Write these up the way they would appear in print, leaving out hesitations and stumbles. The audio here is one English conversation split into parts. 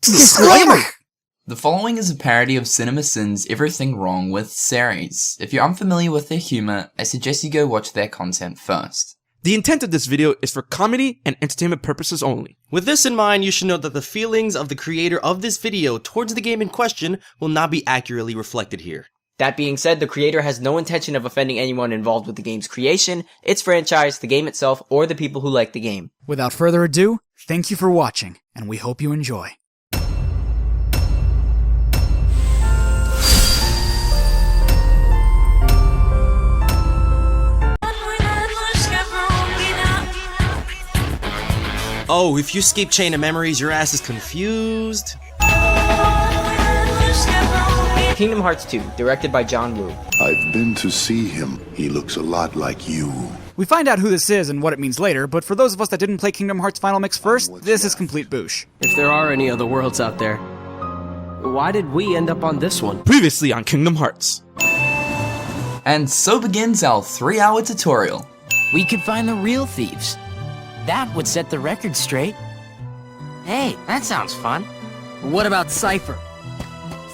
Disclaimer! The following is a parody of CINEMASINS' Everything Wrong With series. If you're unfamiliar with their humor, I suggest you go watch their content first. The intent of this video is for comedy and entertainment purposes only. With this in mind, you should know that the feelings of the creator of this video towards the game in question will not be accurately reflected here. That being said, the creator has no intention of offending anyone involved with the game's creation, its franchise, the game itself, or the people who like the game. Without further ado, thank you for watching, and we hope you enjoy. Oh, if you skip Chain of Memories, your ass is confused. Kingdom Hearts 2, directed by John Woo. I've been to see him. He looks a lot like you. We find out who this is and what it means later, but for those of us that didn't play Kingdom Hearts Final Mix first, this is complete boosh. If there are any other worlds out there, why did we end up on this one? Previously on Kingdom Hearts. And so begins our 3-hour tutorial. We could find the real thieves. That would set the record straight. Hey, that sounds fun. What about Cypher?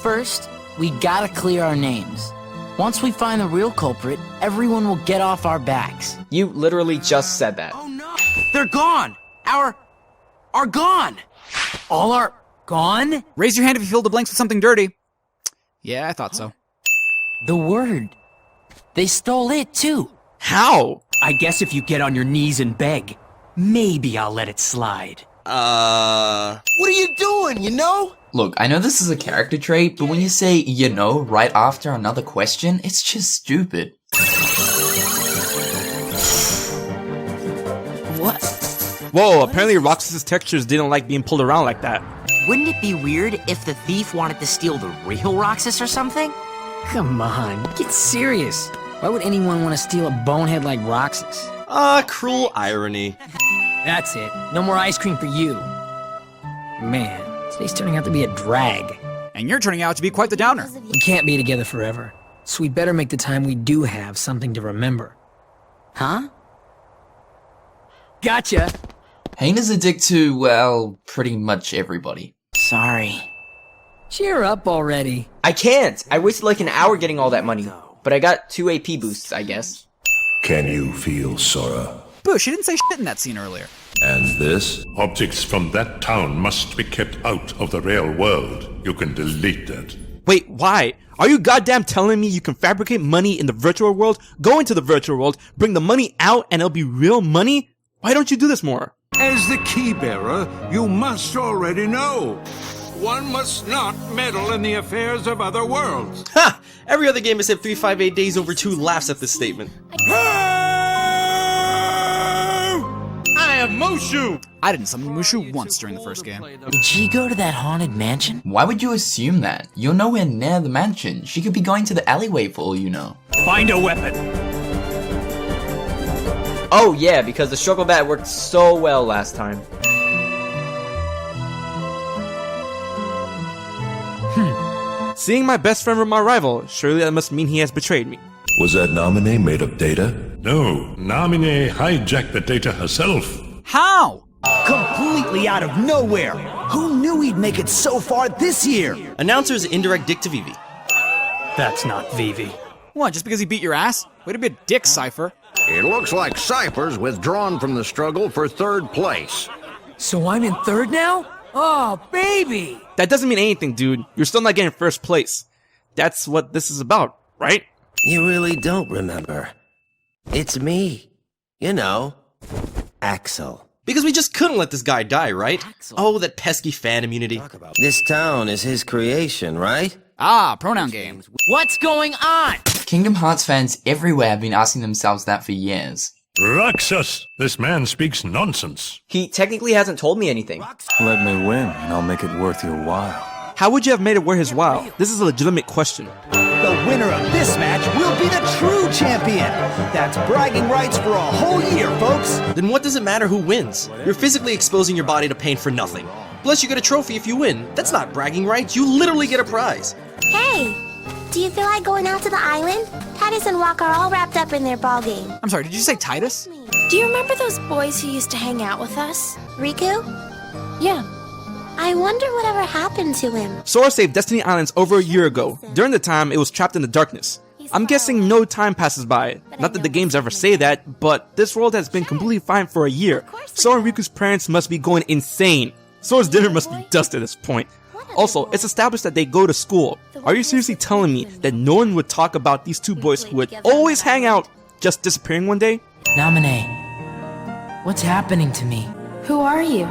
First, we gotta clear our names. Once we find the real culprit, everyone will get off our backs. You literally just said that. Oh no! They're gone! Are gone! All are gone? Raise your hand if you fill the blanks with something dirty. Yeah, I thought so. The word. They stole it too. How? I guess if you get on your knees and beg, maybe I'll let it slide. What are you doing, you know? Look, I know this is a character trait, but when you say, you know, right after another question, it's just stupid. What? Whoa, apparently Roxas' textures didn't like being pulled around like that. Wouldn't it be weird if the thief wanted to steal the real Roxas or something? Come on, get serious. Why would anyone want to steal a bonehead like Roxas? Cruel irony. That's it. No more ice cream for you. Man, today's turning out to be a drag. And you're turning out to be quite the downer. We can't be together forever, so we better make the time we do have something to remember. Huh? Gotcha! Hayna's a dick to, well, pretty much everybody. Sorry. Cheer up already. I can't! I wasted like an hour getting all that money. But I got 2 AP boosts, I guess. Can you feel Sora? Boo, she didn't say shit in that scene earlier. And this? Objects from that town must be kept out of the real world. You can delete that. Wait, why? Are you goddamn telling me you can fabricate money in the virtual world, go into the virtual world, bring the money out, and it'll be real money? Why don't you do this more? As the key bearer, you must already know. One must not meddle in the affairs of other worlds. Ha! Every other game except 358 Days Over 2 laughs at this statement. I am Mushu! I didn't summon Mushu once during the first game. Did she go to that haunted mansion? Why would you assume that? You're nowhere near the mansion. She could be going to the alleyway for all you know. Find a weapon. Oh yeah, because the struggle bat worked so well last time. Seeing my best friend with my rival, surely that must mean he has betrayed me. Was that Naminé made of data? No, Naminé hijacked the data herself. How? Completely out of nowhere! Who knew he'd make it so far this year? Announcer's indirect dick to Vivi. That's not Vivi. What, just because he beat your ass? Way to be a dick, Cypher. It looks like Cypher's withdrawn from the struggle for 3rd place. So I'm in 3rd now? Oh, baby! That doesn't mean anything, dude. You're still not getting first place. That's what this is about, right? You really don't remember. It's me. You know, Axel. Because we just couldn't let this guy die, right? Axel. Oh, that pesky fan immunity. This town is his creation, right? Ah, pronoun game. What's going on? Kingdom Hearts fans everywhere have been asking themselves that for years. Roxas! This man speaks nonsense. He technically hasn't told me anything. Let me win, and I'll make it worth your while. How would you have made it worth his while? This is a legitimate question. The winner of this match will be the true champion! That's bragging rights for a whole year, folks! Then what does it matter who wins? You're physically exposing your body to pain for nothing. Plus you get a trophy if you win. That's not bragging rights, you literally get a prize. Hey! Do you feel like going out to the island? Titus and Walk are all wrapped up in their ball game. I'm sorry, did you say Titus? Do you remember those boys who used to hang out with us? Riku? Yeah. I wonder whatever happened to him. Sora saved Destiny Islands over a year ago. During the time, it was trapped in the darkness. I'm guessing no time passes by. Not that the games ever say that, but this world has been completely fine for a year. Sora and Riku's parents must be going insane. Sora's dinner must be dust at this point. Also, it's established that they go to school. Are you seriously telling me that no one would talk about these two boys who would always hang out just disappearing one day? Namine, what's happening to me? Who are you?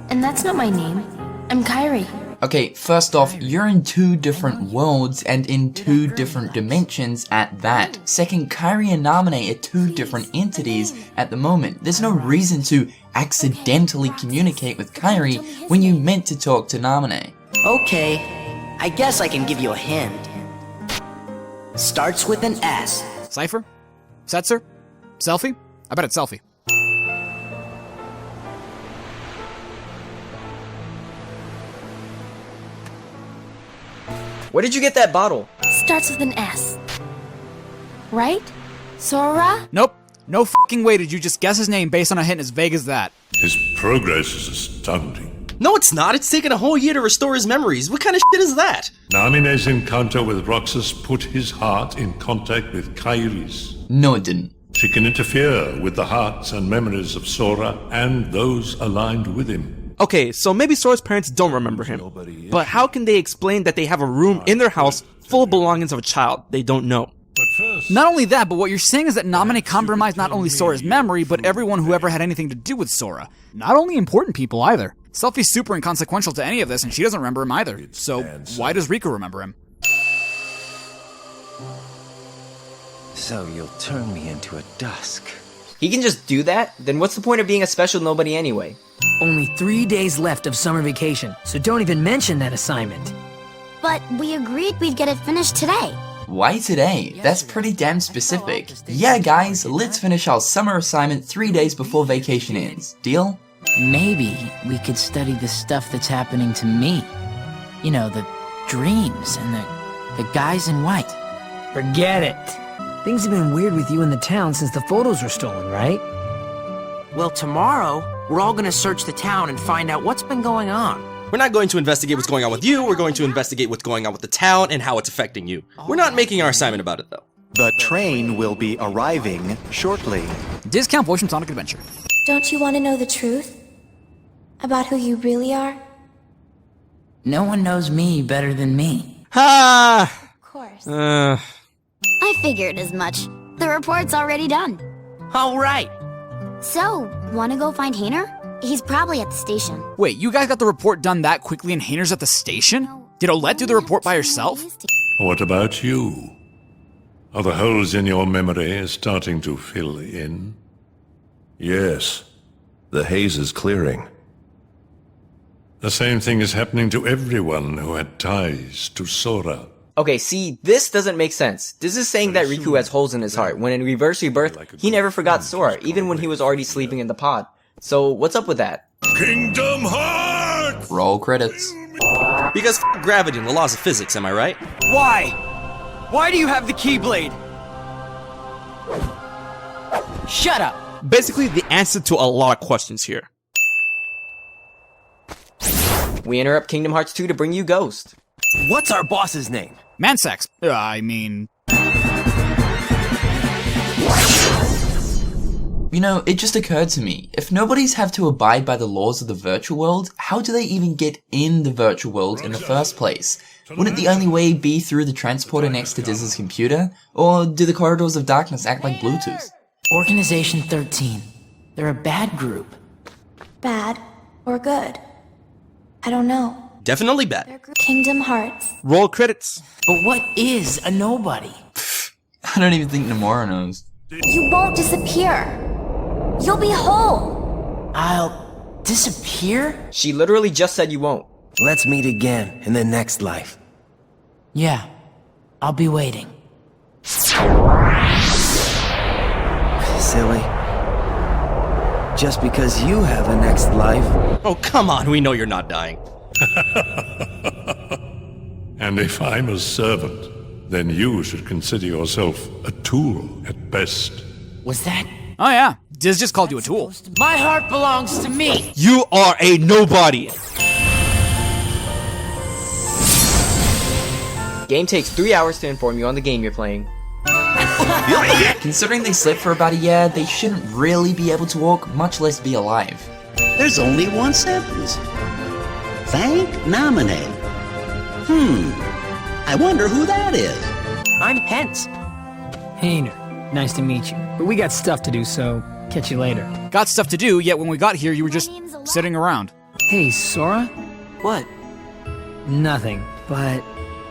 And that's not my name. I'm Kairi. Okay, first off, you're in 2 different worlds and in 2 different dimensions at that. Second, Kairi and Namine are 2 different entities at the moment. There's no reason to accidentally communicate with Kairi when you meant to talk to Namine. Okay, I guess I can give you a hint. Starts with an S. Cypher? Setzer? Selfie? I bet it's Selfie. Where did you get that bottle? Starts with an S. Right? Sora? Nope. No fucking way did you just guess his name based on a hint as vague as that. His progress is astounding. No, it's not. It's taken a whole year to restore his memories. What kind of shit is that? Namine's encounter with Roxas put his heart in contact with Kairi's. No, it didn't. She can interfere with the hearts and memories of Sora and those aligned with him. Okay, so maybe Sora's parents don't remember him. But how can they explain that they have a room in their house full of belongings of a child they don't know? Not only that, but what you're saying is that Namine compromised not only Sora's memory, but everyone who ever had anything to do with Sora. Not only important people either. Selfie's super inconsequential to any of this, and she doesn't remember him either. So why does Riku remember him? So you'll turn me into a dusk. He can just do that? Then what's the point of being a special nobody anyway? Only 3 days left of summer vacation, so don't even mention that assignment. But we agreed we'd get it finished today. Why today? That's pretty damn specific. Yeah guys, let's finish our summer assignment 3 days before vacation ends. Deal? Maybe we could study the stuff that's happening to me. You know, the dreams and the guys in white. Forget it. Things have been weird with you in the town since the photos were stolen, right? Well, tomorrow, we're all gonna search the town and find out what's been going on. We're not going to investigate what's going on with you, we're going to investigate what's going on with the town and how it's affecting you. We're not making our assignment about it, though. The train will be arriving shortly. Discount voice from Sonic Adventure. Don't you want to know the truth? About who you really are? No one knows me better than me. Ha! Of course. I figured as much. The report's already done. All right. So, wanna go find Hayner? He's probably at the station. Wait, you guys got the report done that quickly and Hayner's at the station? Did Olette do the report by herself? What about you? Are the holes in your memory starting to fill in? Yes. The haze is clearing. The same thing is happening to everyone who had ties to Sora. Okay, see, this doesn't make sense. This is saying that Riku has holes in his heart, when in Reverse Rebirth, he never forgot Sora, even when he was already sleeping in the pod. So, what's up with that? Kingdom Hearts! Roll credits. Because f*** gravity and the laws of physics, am I right? Why? Why do you have the Keyblade? Shut up! Basically, the answer to a lot of questions here. We interrupt Kingdom Hearts 2 to bring you Ghost. What's our boss's name? Mansex. I mean... You know, it just occurred to me, if nobodies have to abide by the laws of the virtual world, how do they even get in the virtual world in the first place? Wouldn't the only way be through the transporter next to Diz's computer? Or do the corridors of darkness act like Bluetooth? Organization 13. They're a bad group. Bad or good? I don't know. Definitely bad. Kingdom Hearts. Roll credits. But what is a nobody? I don't even think Nomura knows. You won't disappear. You'll be whole. I'll disappear? She literally just said you won't. Let's meet again in the next life. Yeah, I'll be waiting. Silly. Just because you have a next life. Oh, come on, we know you're not dying. And if I'm a servant, then you should consider yourself a tool at best. Was that? Oh yeah, Diz just called you a tool. My heart belongs to me! You are a nobody! Game takes 3 hours to inform you on the game you're playing. Considering they slept for about a year, they shouldn't really be able to walk, much less be alive. There's only one sentence. Thank nominate. I wonder who that is. I'm Pence. Hey, nice to meet you. But we got stuff to do, so catch you later. Got stuff to do, yet when we got here, you were just sitting around. Hey, Sora? What? Nothing, but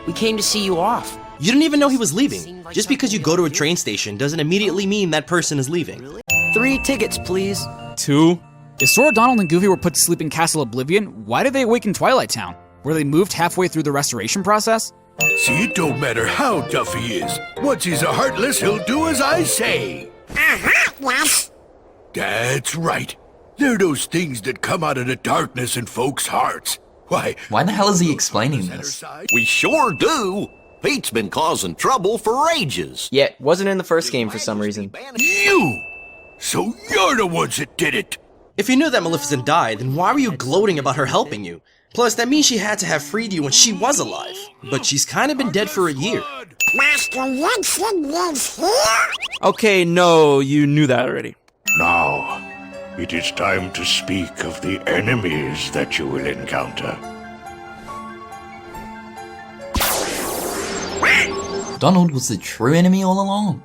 We came to see you off. You didn't even know he was leaving. Just because you go to a train station doesn't immediately mean that person is leaving. 3 tickets, please. 2. If Sora, Donald, and Goofy were put to sleep in Castle Oblivion, why did they awake in Twilight Town? Were they moved halfway through the restoration process? See, it don't matter how tough he is. Once he's a Heartless, he'll do as I say. Yes. That's right. They're those things that come out of the darkness in folks' hearts. Why the hell is he explaining this? We sure do. Pete's been causing trouble for ages. Yeah, wasn't in the first game for some reason. You! So you're the ones that did it! If you knew that Maleficent died, then why were you gloating about her helping you? Plus, that means she had to have freed you when she was alive. But she's kind of been dead for a year. Master Jensen lives here. Okay, no, you knew that already. Now, it is time to speak of the enemies that you will encounter. Donald was the true enemy all along.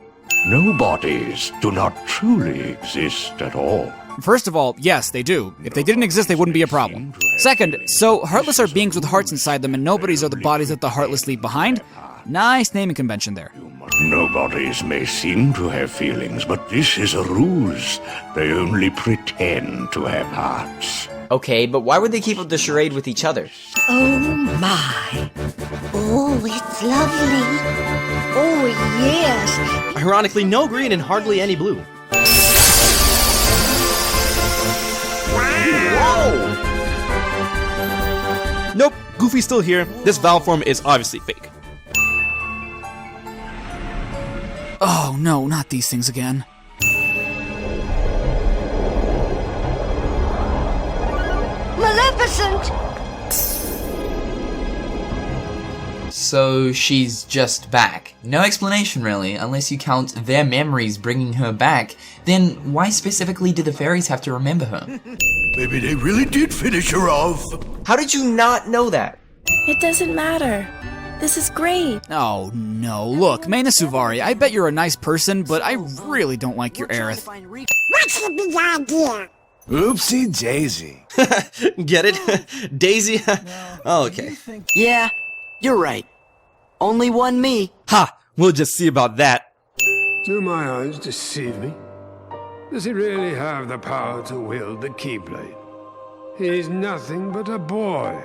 No bodies do not truly exist at all. First of all, yes, they do. If they didn't exist, they wouldn't be a problem. Second, so Heartless are beings with hearts inside them and nobodies are the bodies that the Heartless leave behind? Nice naming convention there. Nobodies may seem to have feelings, but this is a ruse. They only pretend to have hearts. Okay, but why would they keep up the charade with each other? Oh my. Oh, it's lovely. Oh, yes. Ironically, no green and hardly any blue. Whoa! Nope, Goofy's still here. This vowel form is obviously fake. Oh no, not these things again. Maleficent! So she's just back. No explanation really, unless you count their memories bringing her back. Then why specifically did the fairies have to remember her? Maybe they really did finish her off. How did you not know that? It doesn't matter. This is great. Oh no, look, Maina Suvari, I bet you're a nice person, but I really don't like your Aerith. What's the big idea? Oopsie daisy. Get it? Daisy? Oh, okay. Yeah, you're right. Only one me. Ha! We'll just see about that. Do my eyes deceive me? Does he really have the power to wield the Keyblade? He's nothing but a boy.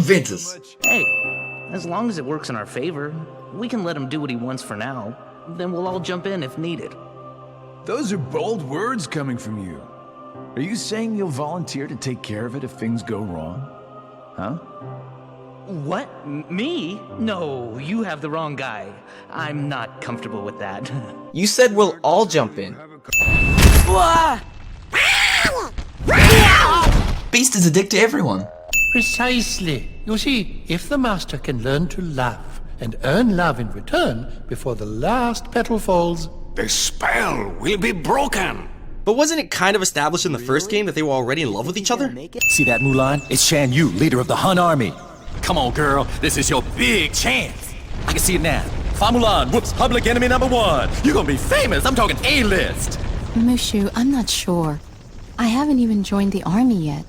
Ventus. Hey, as long as it works in our favor, we can let him do what he wants for now. Then we'll all jump in if needed. Those are bold words coming from you. Are you saying you'll volunteer to take care of it if things go wrong? Huh? What? Me? No, you have the wrong guy. I'm not comfortable with that. You said we'll all jump in. Beast is a dick to everyone. Precisely. You see, if the master can learn to love and earn love in return before the last petal falls, the spell will be broken. But wasn't it kind of established in the first game that they were already in love with each other? See that, Mulan? It's Shan Yu, leader of the Hun army. Come on, girl. This is your big chance. I can see it now. Fa Mulan whoops public enemy #1. You're gonna be famous. I'm talking A-list. Mushu, I'm not sure. I haven't even joined the army yet.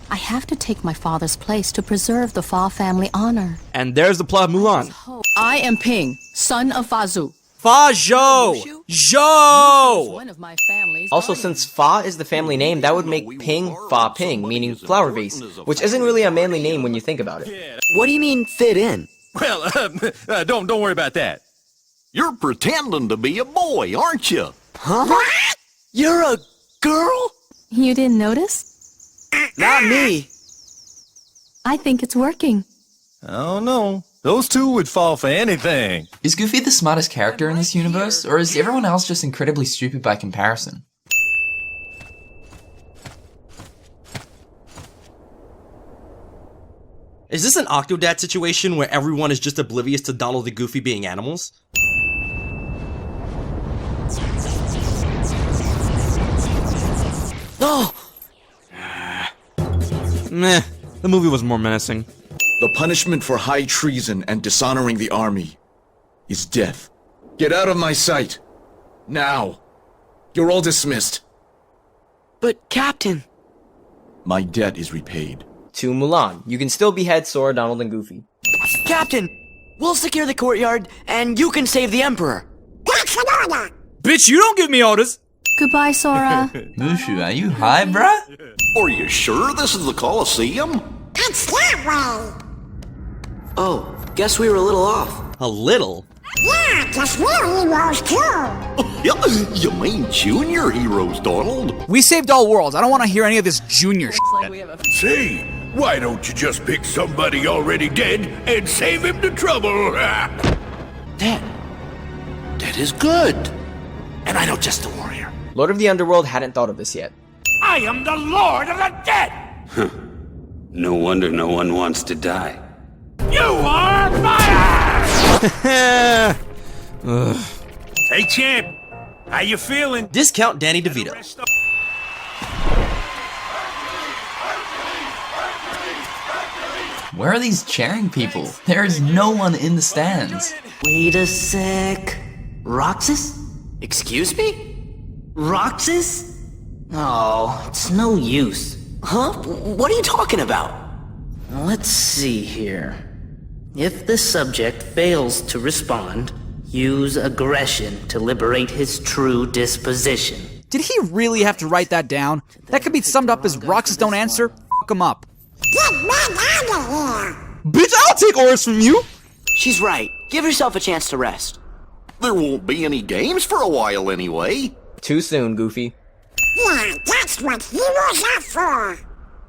I have to take my father's place to preserve the Fa family honor. And there's the plot of Mulan. I am Ping, son of Fazu. Fa Zhou! Zhou! Also, since Fa is the family name, that would make Ping Fa Ping, meaning flower vase, which isn't really a manly name when you think about it. What do you mean fit in? Well, don't worry about that. You're pretending to be a boy, aren't you? Huh? You're a girl? You didn't notice? Not me. I think it's working. Oh no. Those two would fall for anything. Is Goofy the smartest character in this universe, or is everyone else just incredibly stupid by comparison? Is this an Octodad situation where everyone is just oblivious to Donald and Goofy being animals? Oh! Meh, the movie was more menacing. The punishment for high treason and dishonoring the army is death. Get out of my sight. Now. You're all dismissed. But, Captain... My debt is repaid. To Mulan, you can still behead Sora, Donald, and Goofy. Captain! We'll secure the courtyard, and you can save the Emperor. That's an order! Bitch, you don't give me orders! Goodbye, Sora. Mushu, are you high, bruh? Are you sure this is the Colosseum? It's that way! Oh, guess we were a little off. A little? Yeah, guess we're heroes too! You mean junior heroes, Donald? We saved all worlds. I don't want to hear any of this junior shit. Say, why don't you just pick somebody already dead and save him the trouble? Dead is good. And I know just a warrior. Lord of the Underworld hadn't thought of this yet. I am the Lord of the Dead! No wonder no one wants to die. You are fired! Hey, champ. How you feeling? Discount Danny DeVito. Where are these cheering people? There is no one in the stands. Wait a sec. Roxas? Excuse me? Roxas? Oh, it's no use. Huh? What are you talking about? Let's see here. If the subject fails to respond, use aggression to liberate his true disposition. Did he really have to write that down? That could be summed up as Roxas don't answer, f**k him up. Get me out of here! Bitch, I'll take orders from you! She's right. Give yourself a chance to rest. There won't be any games for a while anyway. Too soon, Goofy. Yeah, that's what heroes are for!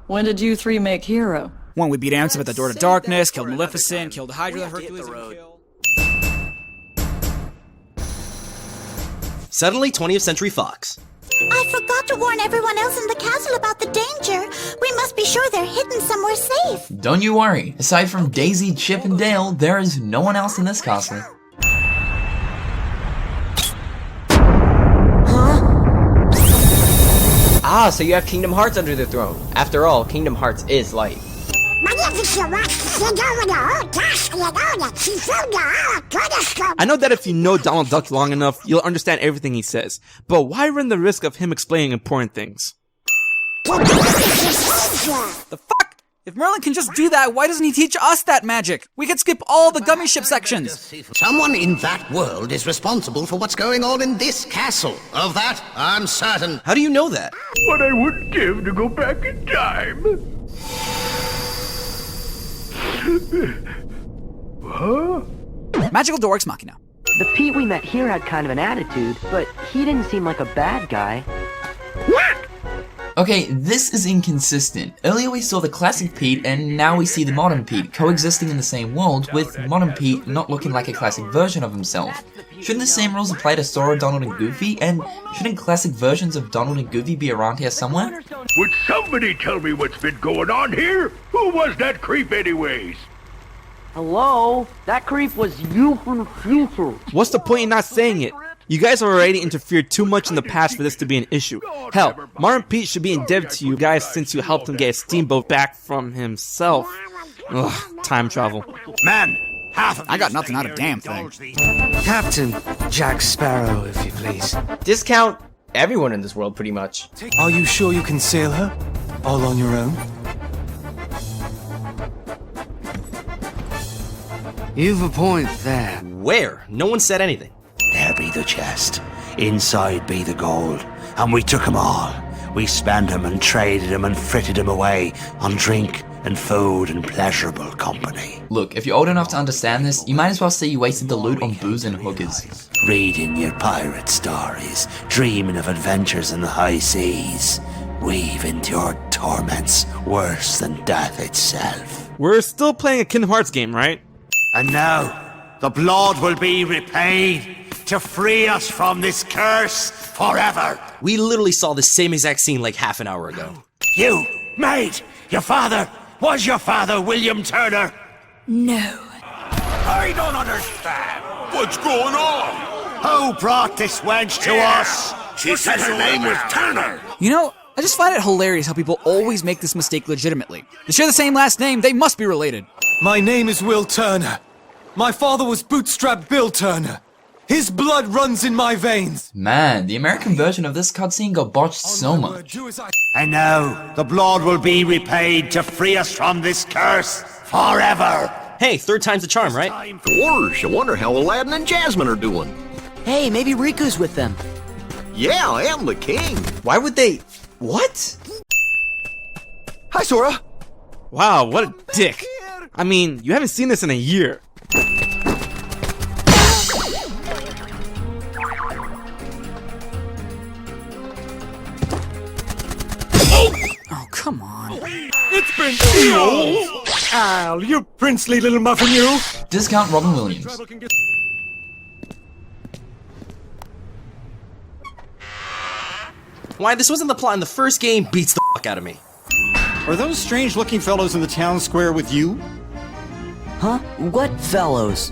When did you three make Hero? When we beat Ansem at the Door to Darkness, killed Maleficent, killed the Hydra that Hercules killed. Suddenly 20th Century Fox. I forgot to warn everyone else in the castle about the danger. We must be sure they're hidden somewhere safe. Don't you worry. Aside from Daisy, Chip, and Dale, there is no one else in this castle. Ah, so you have Kingdom Hearts under the throne. After all, Kingdom Hearts is light. I know that if you know Donald Duck long enough, you'll understand everything he says, but why run the risk of him explaining important things? The fuck? If Merlin can just do that, why doesn't he teach us that magic? We could skip all the gummy ship sections. Someone in that world is responsible for what's going on in this castle. Of that, I'm certain. How do you know that? What I would give to go back in time. Huh? Magical door ex machina. The Pete we met here had kind of an attitude, but he didn't seem like a bad guy. Okay, this is inconsistent. Earlier we saw the classic Pete, and now we see the modern Pete coexisting in the same world, with modern Pete not looking like a classic version of himself. Shouldn't the same rules apply to Sora, Donald, and Goofy? And shouldn't classic versions of Donald and Goofy be around here somewhere? Would somebody tell me what's been going on here? Who was that creep anyways? Hello? That creep was you from the future. What's the point in not saying it? You guys have already interfered too much in the past for this to be an issue. Hell, Modern Pete should be indebted to you guys since you helped him get a steamboat back from himself. Ugh, time travel. Man, half of I got nothing out of damn thing. Captain Jack Sparrow, if you please. Discount everyone in this world, pretty much. Are you sure you can sail her? All on your own? You've a point there. Where? No one said anything. There be the chest. Inside be the gold. And we took 'em all. We spent 'em and traded 'em and fritted 'em away on drink and food and pleasurable company. Look, if you're old enough to understand this, you might as well say you wasted the loot on booze and hookers. Reading your pirate stories, dreaming of adventures in the high seas. We've endured torments worse than death itself. We're still playing a Kingdom Hearts game, right? And now, the blood will be repaid to free us from this curse forever. We literally saw the same exact scene like half an hour ago. You, maid, your father, Was your father William Turner? No. I don't understand. What's going on? Who brought this wench to us? She said her name was Turner. You know, I just find it hilarious how people always make this mistake legitimately. They share the same last name, they must be related. My name is Will Turner. My father was Bootstrap Bill Turner. His blood runs in my veins. Man, the American version of this cutscene got botched so much. And now, the blood will be repaid to free us from this curse forever. Hey, third time's the charm, right? Of course. I wonder how Aladdin and Jasmine are doing. Hey, maybe Riku's with them. Yeah, I am the king. Why would they... What? Hi, Sora. Wow, what a dick. I mean, you haven't seen this in a year. Oh, come on. It's been Al, you princely little muffin, you. Discount Robin Williams. Why this wasn't the plot in the first game beats the fuck out of me. Are those strange-looking fellows in the town square with you? Huh? What fellows?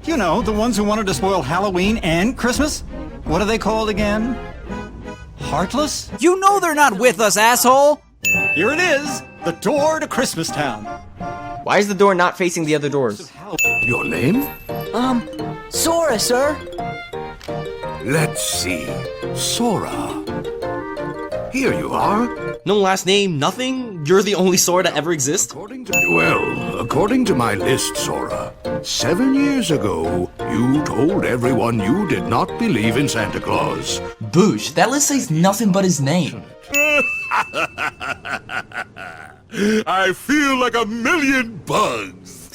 You know, the ones who wanted to spoil Halloween and Christmas? What are they called again? Heartless? You know they're not with us, asshole! Here it is, the door to Christmas Town. Why is the door not facing the other doors? Your name? Sora, sir. Let's see. Sora. Here you are. No last name, nothing? You're the only Sora to ever exist? Well, according to my list, Sora, 7 years ago, you told everyone you did not believe in Santa Claus. Boosh, that list says nothing but his name. I feel like a million bugs.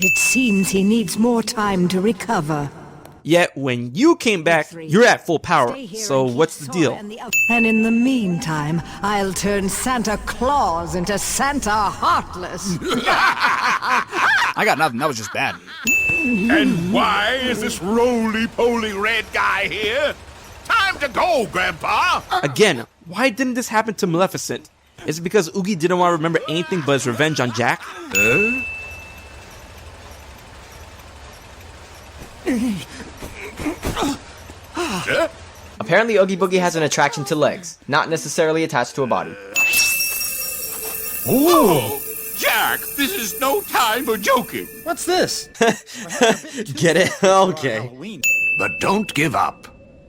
It seems he needs more time to recover. Yet when you came back, you're at full power. So what's the deal? And in the meantime, I'll turn Santa Claus into Santa Heartless. I got nothing, that was just bad. And why is this roly-poly red guy here? Time to go, Grandpa! Again, why didn't this happen to Maleficent? Is it because Oogie didn't want to remember anything but his revenge on Jack? Apparently Oogie Boogie has an attraction to legs, not necessarily attached to a body. Whoa! Jack, this is no time for joking. What's this? Get it? Okay. But don't give up.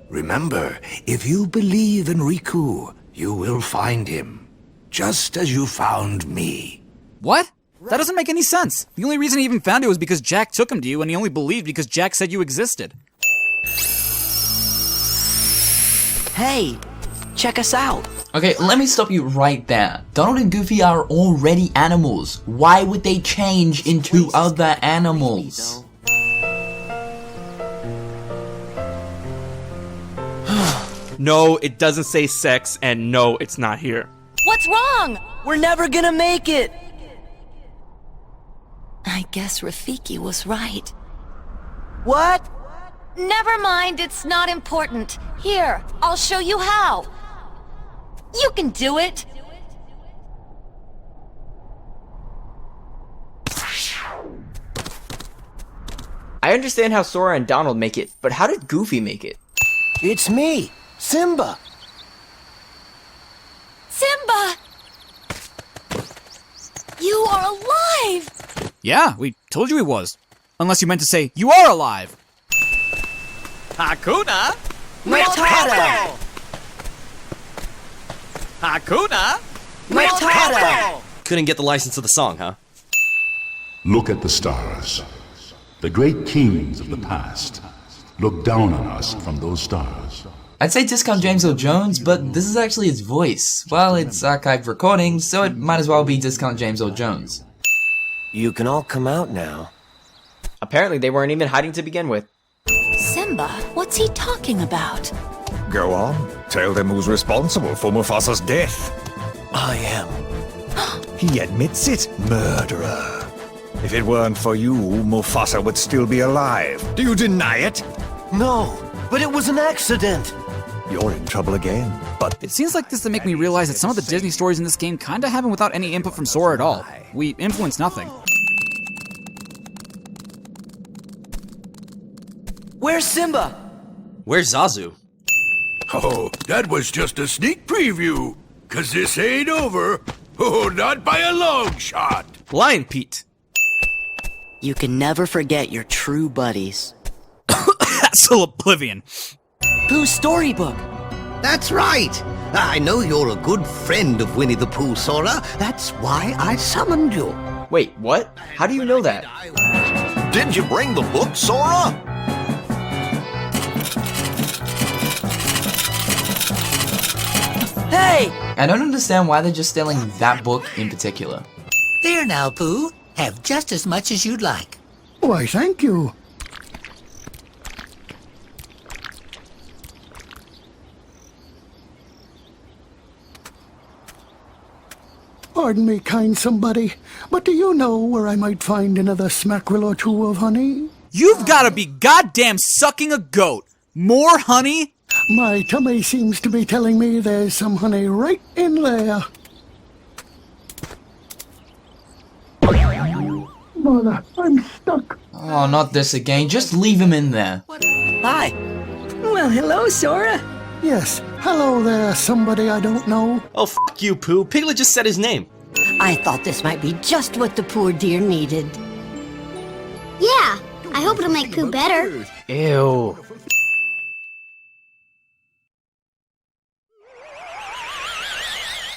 Remember, if you believe in Riku, you will find him. Just as you found me. What? That doesn't make any sense. The only reason he even found it was because Jack took him to you, and he only believed because Jack said you existed. Hey, check us out. Okay, let me stop you right there. Donald and Goofy are already animals. Why would they change into other animals? No, it doesn't say sex, and no, it's not here. What's wrong? We're never gonna make it. I guess Rafiki was right. What? Never mind, it's not important. Here, I'll show you how. You can do it. I understand how Sora and Donald make it, but how did Goofy make it? It's me, Simba. Simba! You are alive! Yeah, we told you he was. Unless you meant to say, you are alive! Hakuna Matata! Hakuna Matata! Couldn't get the license to the song, huh? Look at the stars. The great kings of the past. Look down on us from those stars. I'd say discount James Earl Jones, but this is actually his voice. Well, it's archived recordings, so it might as well be discount James Earl Jones. You can all come out now. Apparently they weren't even hiding to begin with. Simba, what's he talking about? Go on. Tell them who's responsible for Mufasa's death. I am. He admits it, murderer. If it weren't for you, Mufasa would still be alive. Do you deny it? No, but it was an accident. you're in trouble again. But It seems like this to make me realize that some of the Disney stories in this game kinda happen without any input from Sora at all. We influence nothing. Where's Simba? Where's Zazu? Oh, that was just a sneak preview. 'Cause this ain't over. Oh, not by a long shot. Lion Pete. You can never forget your true buddies. Still Oblivion. Pooh's storybook. That's right. I know you're a good friend of Winnie the Pooh, Sora. That's why I summoned you. Wait, what? How do you know that? Did you bring the book, Sora? Hey! I don't understand why they're just selling that book in particular. There now, Pooh. Have just as much as you'd like. Why, thank you. Pardon me, kind somebody, but do you know where I might find another smackerel or two of honey? You've gotta be goddamn sucking a goat. More honey? My tummy seems to be telling me there's some honey right in there. Mother, I'm stuck. Oh, not this again. Just leave him in there. Hi. Well, hello, Sora. Yes, hello there, somebody I don't know. Oh, f you, Pooh. Piglet just said his name. I thought this might be just what the poor dear needed. Yeah, I hope it'll make Pooh better. Ew.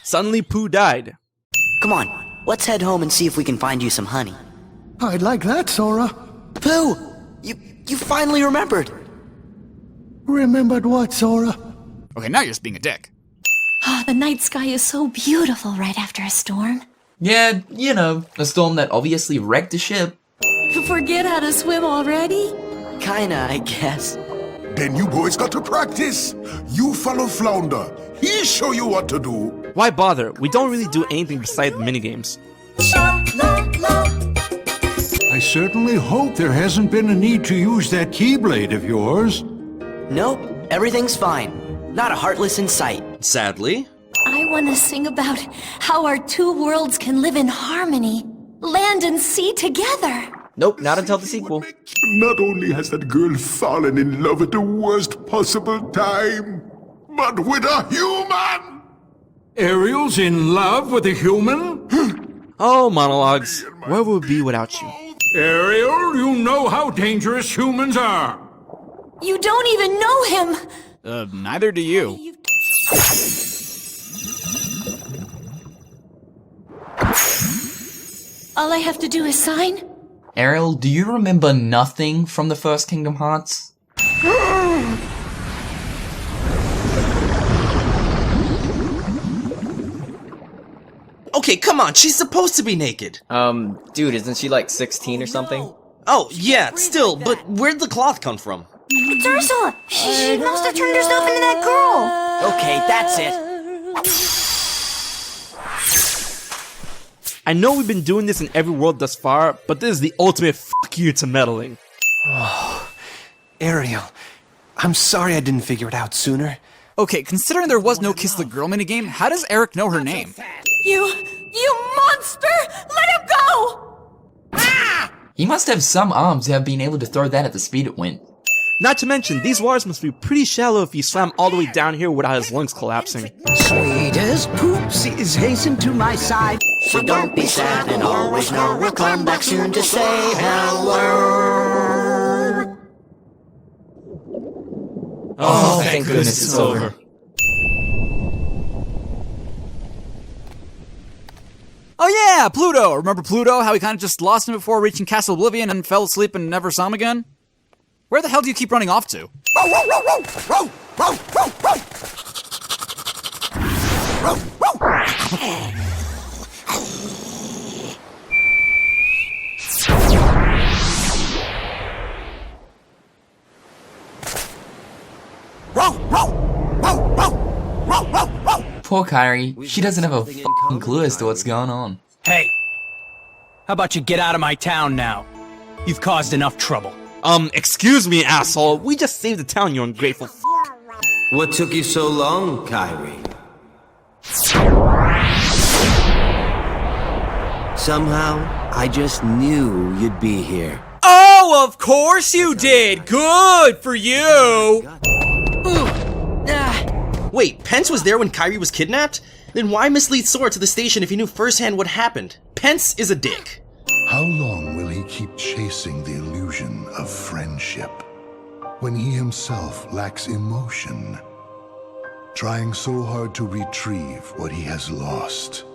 Suddenly Pooh died. Come on, let's head home and see if we can find you some honey. I'd like that, Sora. Pooh! You finally remembered! Remembered what, Sora? Okay, now you're just being a dick. Oh, the night sky is so beautiful right after a storm. Yeah, you know, a storm that obviously wrecked the ship. Forget how to swim already? Kinda, I guess. Then you boys got to practice. You follow Flounder. He'll show you what to do. Why bother? We don't really do anything besides minigames. I certainly hope there hasn't been a need to use that Keyblade of yours. Nope, everything's fine. Not a Heartless in sight. Sadly. I want to sing about how our two worlds can live in harmony. Land and sea together. Nope, not until the sequel. Not only has that girl fallen in love at the worst possible time, but with a human! Ariel's in love with a human? Oh, monologues. Where would we be without you? Ariel, you know how dangerous humans are. You don't even know him. Neither do you. All I have to do is sign? Ariel, do you remember nothing from the first Kingdom Hearts? Okay, come on, she's supposed to be naked. Dude, isn't she like 16 or something? Oh, yeah, still, but where'd the cloth come from? It's Ursula! She must have turned herself into that girl! Okay, that's it. I know we've been doing this in every world thus far, but this is the ultimate fuck you to meddling. Oh, Ariel, I'm sorry I didn't figure it out sooner. Okay, considering there was no Kiss the Girl minigame, how does Eric know her name? You monster! Let him go! He must have some arms to have been able to throw that at the speed it went. Not to mention, these waters must be pretty shallow if he swam all the way down here without his lungs collapsing. Sweet as poopsies, hasten to my side. So don't be sad and always know we'll come back soon to say hello. Oh, thank goodness it's over. Oh yeah, Pluto! Remember Pluto? How we kind of just lost him before reaching Castle Oblivion and fell asleep and never saw him again? Where the hell do you keep running off to? Poor Kairi, she doesn't have a f***ing clue as to what's going on. Hey, how about you get out of my town now? You've caused enough trouble. Excuse me, asshole. We just saved the town, you ungrateful f***. What took you so long, Kairi? Somehow, I just knew you'd be here. Oh, of course you did! Good for you! Wait, Pence was there when Kairi was kidnapped? Then why mislead Sora to the station if he knew firsthand what happened? Pence is a dick. How long will he keep chasing the illusion of friendship when he himself lacks emotion? Trying so hard to retrieve what he has lost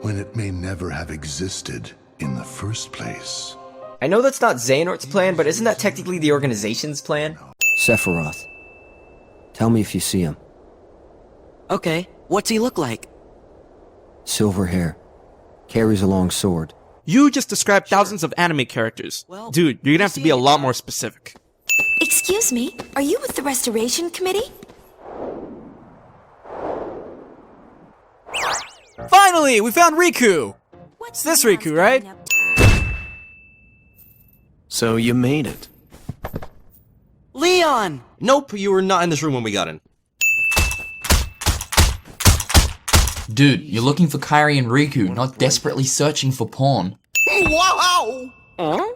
when it may never have existed in the first place. I know that's not Xehanort's plan, but isn't that technically the organization's plan? Sephiroth. Tell me if you see him. Okay, what's he look like? Silver hair. Carries a long sword. You just described thousands of anime characters. Dude, you're gonna have to be a lot more specific. Excuse me, are you with the Restoration Committee? Finally, we found Riku! It's this Riku, right? So you made it. Leon! Nope, you were not in this room when we got in. Dude, you're looking for Kairi and Riku, not desperately searching for porn. Wow! Huh?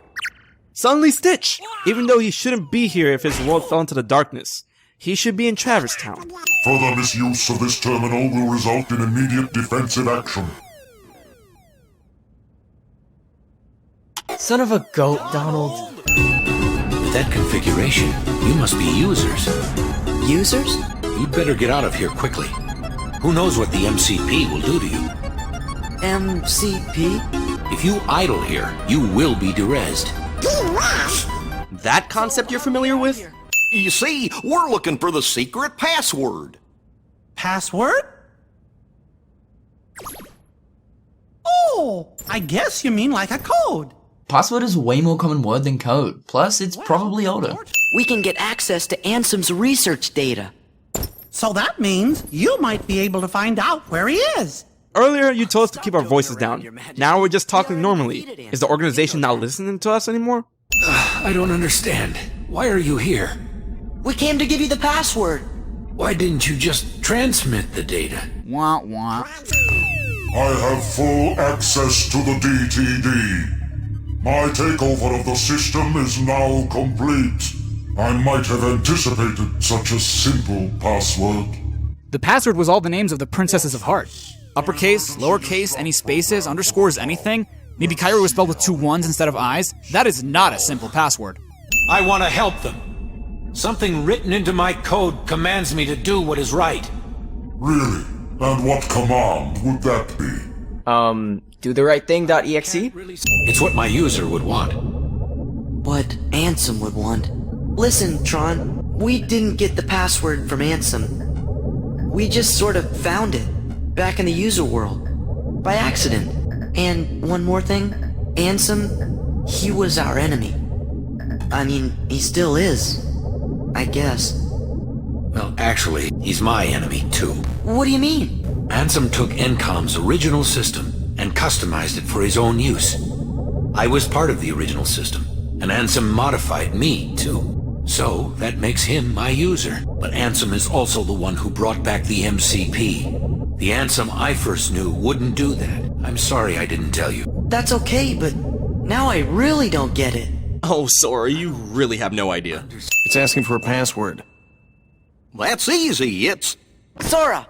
Suddenly Stitch! Even though he shouldn't be here if his world fell into the darkness, he should be in Traverse Town. Further misuse of this terminal will result in immediate defensive action. Son of a goat, Donald. With that configuration, you must be users. Users? You'd better get out of here quickly. Who knows what the MCP will do to you? MCP? If you idle here, you will be derezzed. That concept you're familiar with? You see, we're looking for the secret password. Password? Oh, I guess you mean like a code. Password is a way more common word than code, plus it's probably older. We can get access to Ansem's research data. So that means you might be able to find out where he is. Earlier, you told us to keep our voices down. Now we're just talking normally. Is the organization not listening to us anymore? I don't understand. Why are you here? We came to give you the password. Why didn't you just transmit the data? Wah wah. I have full access to the DTD. My takeover of the system is now complete. I might have anticipated such a simple password. The password was all the names of the princesses of Heart. Uppercase, lowercase, any spaces, underscores, anything. Maybe Kairi was spelled with 2 1s instead of I's. That is not a simple password. I want to help them. Something written into my code commands me to do what is right. Really? And what command would that be? Do the right thing.exe? It's what my user would want. What Ansem would want. Listen, Tron, we didn't get the password from Ansem. We just sort of found it, back in the user world, by accident. And one more thing, Ansem, he was our enemy. I mean, he still is, I guess. Well, actually, he's my enemy, too. What do you mean? Ansem took Encom's original system and customized it for his own use. I was part of the original system, and Ansem modified me, too. So, that makes him my user. But Ansem is also the one who brought back the MCP. The Ansem I first knew wouldn't do that. I'm sorry I didn't tell you. That's okay, but now I really don't get it. Oh, Sora, you really have no idea. It's asking for a password. That's easy, it's... Sora!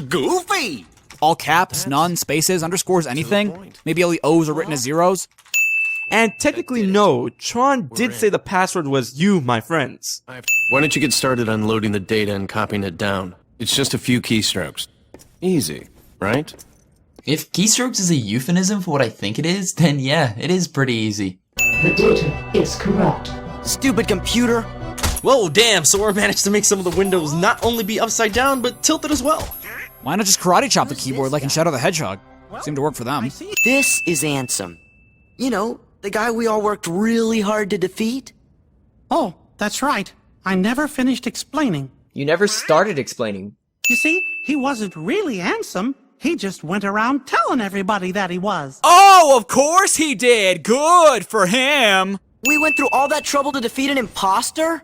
Goofy! All caps, none, spaces, underscores, anything? Maybe only O's are written as zeros? And technically no, Tron did say the password was you, my friends. Why don't you get started unloading the data and copying it down? It's just a few keystrokes. Easy, right? If keystrokes is a euphemism for what I think it is, then yeah, it is pretty easy. The data is corrupt. Stupid computer. Whoa, damn, Sora managed to make some of the windows not only be upside down, but tilted as well. Why not just karate chop the keyboard like in Shadow the Hedgehog? Seemed to work for them. This is Ansem. You know, the guy we all worked really hard to defeat. Oh, that's right. I never finished explaining. You never started explaining. You see, he wasn't really Ansem. He just went around telling everybody that he was. Oh, of course he did! Good for him! We went through all that trouble to defeat an imposter?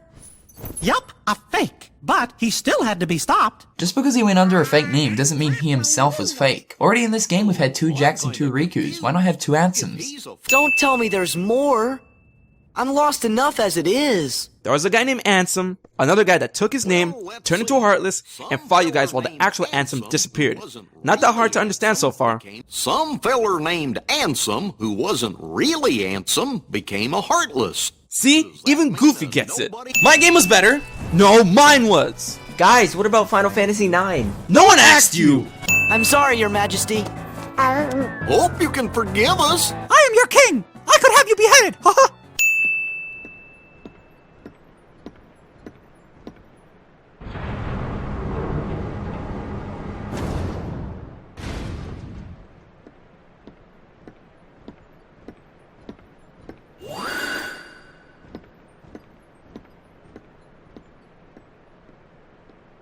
Yup, a fake. But he still had to be stopped. Just because he went under a fake name doesn't mean he himself was fake. Already in this game we've had 2 Jacks and 2 Rikus. Why not have 2 Ansems? Don't tell me there's more. I'm lost enough as it is. There was a guy named Ansem, another guy that took his name, turned into a Heartless, and fought you guys while the actual Ansem disappeared. Not that hard to understand so far. Some feller named Ansem, who wasn't really Ansem, became a Heartless. See? Even Goofy gets it. My game was better. No, mine was. Guys, what about Final Fantasy IX? No one asked you. I'm sorry, Your Majesty. Hope you can forgive us. I am your king! I could have you beheaded! Haha!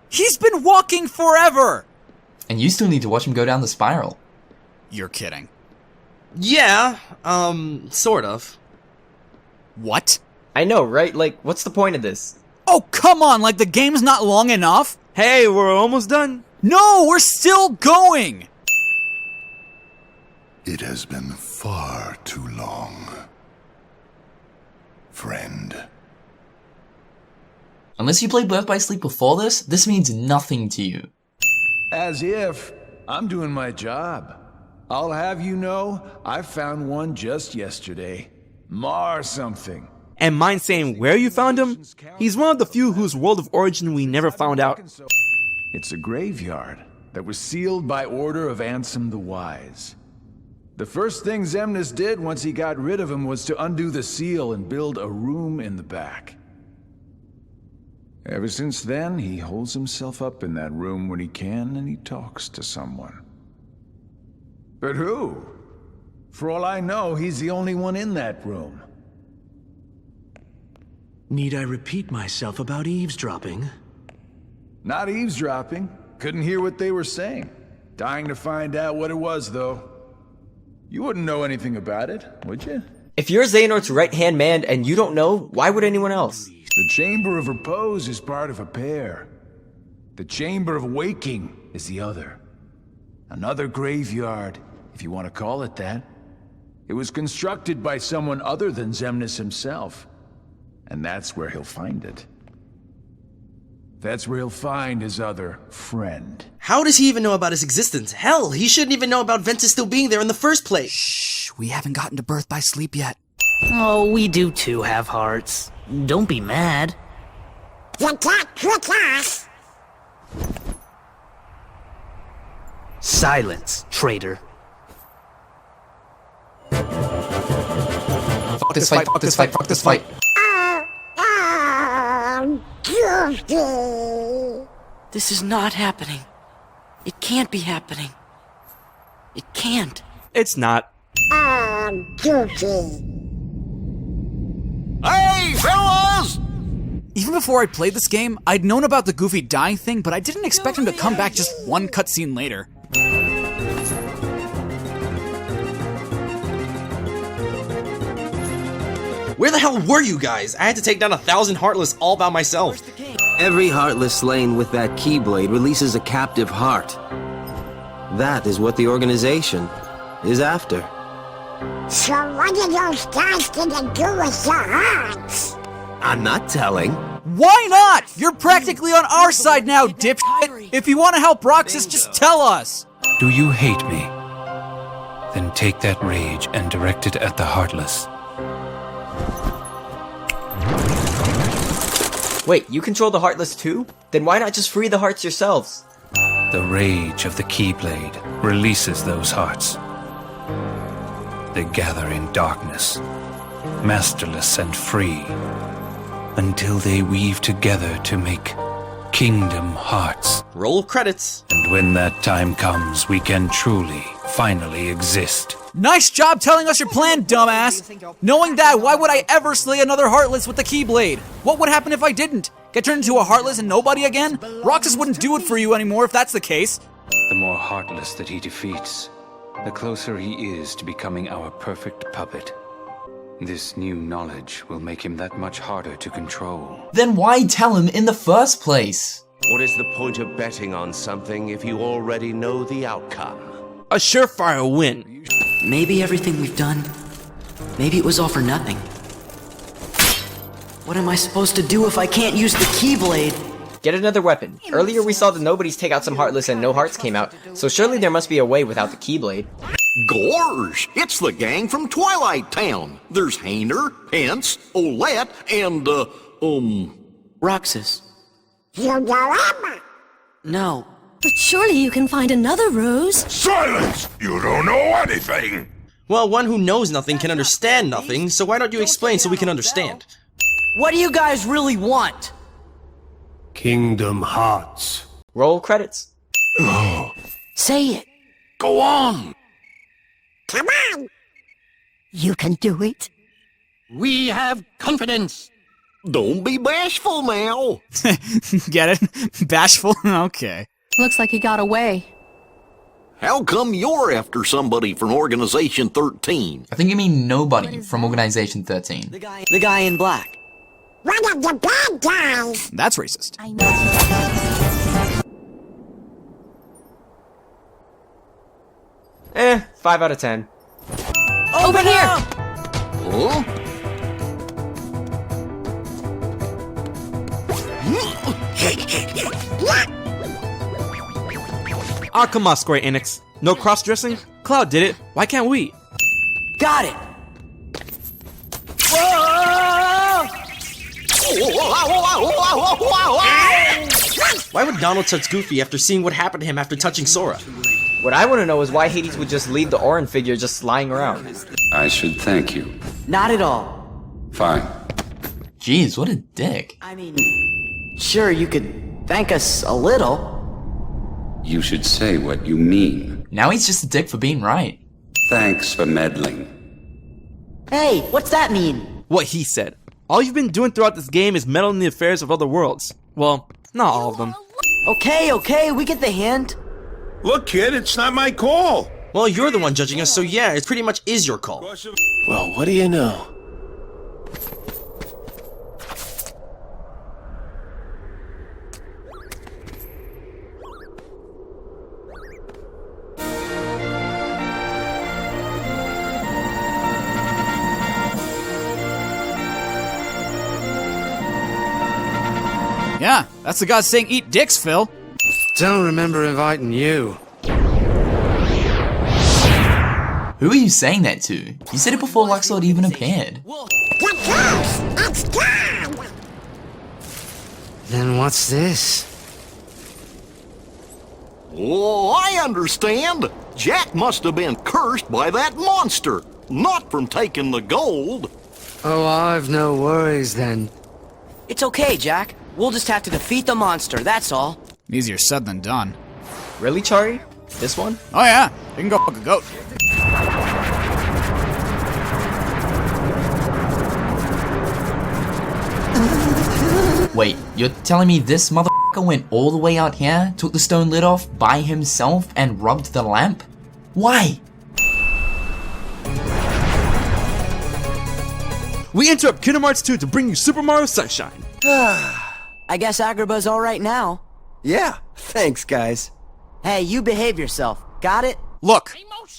He's been walking forever! And you still need to watch him go down the spiral. You're kidding. Yeah, sort of. What? I know, right? Like, what's the point of this? Oh, come on, like the game's not long enough? Hey, we're almost done. No, we're still going! It has been far too long, friend. Unless you played Birth by Sleep before this means nothing to you. As if. I'm doing my job. I'll have you know, I found one just yesterday. Mar something. And mind saying where you found him? He's one of the few whose world of origin we never found out. It's a graveyard that was sealed by order of Ansem the Wise. The first thing Xemnas did once he got rid of him was to undo the seal and build a room in the back. Ever since then, he holds himself up in that room when he can, and he talks to someone. But who? For all I know, he's the only one in that room. Need I repeat myself about eavesdropping? Not eavesdropping. Couldn't hear what they were saying. Dying to find out what it was, though. You wouldn't know anything about it, would you? If you're Xehanort's right-hand man and you don't know, why would anyone else? The Chamber of Repose is part of a pair. The Chamber of Waking is the other. Another graveyard, if you want to call it that. It was constructed by someone other than Xemnas himself. And that's where he'll find it. That's where he'll find his other friend. How does he even know about his existence? Hell, he shouldn't even know about Ventus still being there in the first place. Shh, we haven't gotten to Birth by Sleep yet. Oh, we do too have hearts. Don't be mad. You can't trick us! Silence, traitor. Fuck this fight, fuck this fight, fuck this fight. This is not happening. It can't be happening. It can't. It's not. Hey, fellas! Even before I played this game, I'd known about the Goofy dying thing, but I didn't expect him to come back just one cutscene later. Where the hell were you guys? I had to take down 1,000 Heartless all by myself. Every Heartless slain with that Keyblade releases a captive heart. That is what the organization is after. So what are those guys gonna do with your hearts? I'm not telling. Why not? You're practically on our side now, dipshit! If you want to help Roxas, just tell us! Do you hate me? Then take that rage and direct it at the Heartless. Wait, you control the Heartless too? Then why not just free the hearts yourselves? The rage of the Keyblade releases those hearts. They gather in darkness, masterless and free, until they weave together to make Kingdom Hearts. Roll credits. And when that time comes, we can truly, finally exist. Nice job telling us your plan, dumbass! Knowing that, why would I ever slay another Heartless with the Keyblade? What would happen if I didn't? Get turned into a Heartless and nobody again? Roxas wouldn't do it for you anymore if that's the case. The more Heartless that he defeats, the closer he is to becoming our perfect puppet. This new knowledge will make him that much harder to control. Then why tell him in the first place? What is the point of betting on something if you already know the outcome? A surefire win. Maybe everything we've done, maybe it was all for nothing. What am I supposed to do if I can't use the Keyblade? Get another weapon. Earlier we saw the Nobodies take out some Heartless and no hearts came out, so surely there must be a way without the Keyblade. Gorge! It's the gang from Twilight Town. There's Hainer, Pence, Olette, and, Roxas. No. But surely you can find another Rose. Silence! You don't know anything! Well, one who knows nothing can understand nothing, so why don't you explain so we can understand? What do you guys really want? Kingdom Hearts. Roll credits. Say it. Go on! Come on! You can do it. We have confidence. Don't be bashful now. Get it? Bashful? Okay. Looks like he got away. How come you're after somebody from Organization 13? I think you mean nobody from Organization 13. The guy in black. One of the bad guys! That's racist. I know. 5 out of 10. Over here! Huh? Ah, come on, Square Enix. No cross-dressing? Cloud did it. Why can't we? Got it! Why would Donald touch Goofy after seeing what happened to him after touching Sora? What I want to know is why Hades would just leave the Orin figure just lying around. I should thank you. Not at all. Fine. Jeez, what a dick. I mean, sure, you could thank us a little. You should say what you mean. Now he's just a dick for being right. Thanks for meddling. Hey, what's that mean? What he said. All you've been doing throughout this game is meddling in the affairs of other worlds. Well, not all of them. Okay, we get the hint. Look, kid, it's not my call. Well, you're the one judging us, so yeah, it pretty much is your call. Well, what do you know? Yeah, that's the guy saying eat dicks, Phil. Don't remember inviting you. Who are you saying that to? You said it before Luxord even appeared. Then what's this? Oh, I understand. Jack must have been cursed by that monster, not from taking the gold. Oh, I've no worries then. It's okay, Jack. We'll just have to defeat the monster, that's all. Easier said than done. Really, Chari? This one? Oh yeah, you can go fuck a goat. Wait, you're telling me this motherfucker went all the way out here, took the stone lid off by himself, and rubbed the lamp? Why? We interrupt Kingdom Hearts 2 to bring you Super Mario Sunshine. I guess Agrabah's alright now. Yeah, thanks, guys. Hey, you behave yourself. Got it? Look,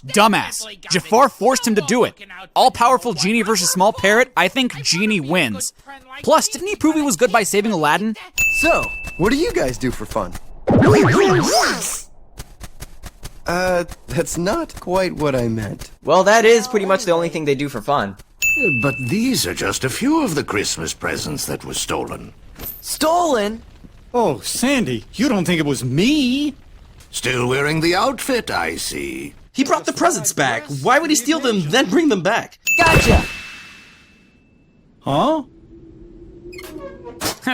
dumbass. Jafar forced him to do it. All-powerful genie versus small parrot, I think genie wins. Plus, didn't he prove he was good by saving Aladdin? So, what do you guys do for fun? That's not quite what I meant. Well, that is pretty much the only thing they do for fun. But these are just a few of the Christmas presents that were stolen. Stolen? Oh, Sandy, you don't think it was me? Still wearing the outfit, I see. He brought the presents back. Why would he steal them, then bring them back? Gotcha! Huh?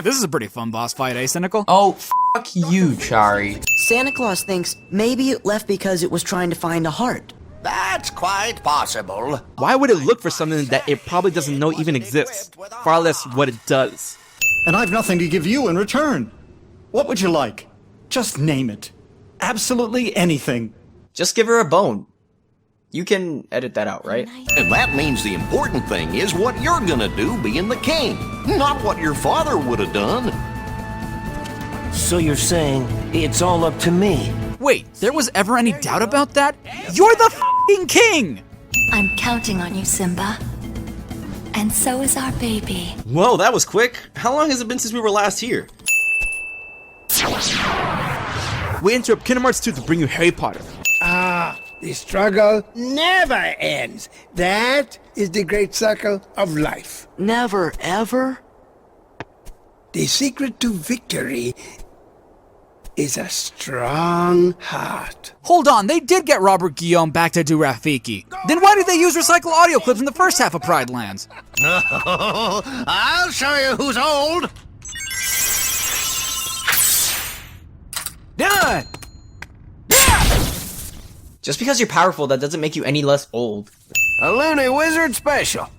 This is a pretty fun boss fight, eh, Cynical? Oh, fuck you, Chari. Santa Claus thinks maybe it left because it was trying to find a heart. That's quite possible. Why would it look for something that it probably doesn't know even exists? Far less what it does. And I've nothing to give you in return. What would you like? Just name it. Absolutely anything. Just give her a bone. You can edit that out, right? And that means the important thing is what you're gonna do being the king, not what your father would have done. So you're saying it's all up to me? Wait, there was ever any doubt about that? You're the f***ing king! I'm counting on you, Simba. And so is our baby. Whoa, that was quick. How long has it been since we were last here? We interrupt Kingdom Hearts 2 to bring you Harry Potter. The struggle never ends. That is the great circle of life. Never, ever? The secret to victory is a strong heart. Hold on, they did get Robert Guillaume back to do Rafiki. Then why did they use recycled audio clips in the first half of Pride Lands? No, I'll show you who's old. Done! Just because you're powerful, that doesn't make you any less old. A Looney Wizard special.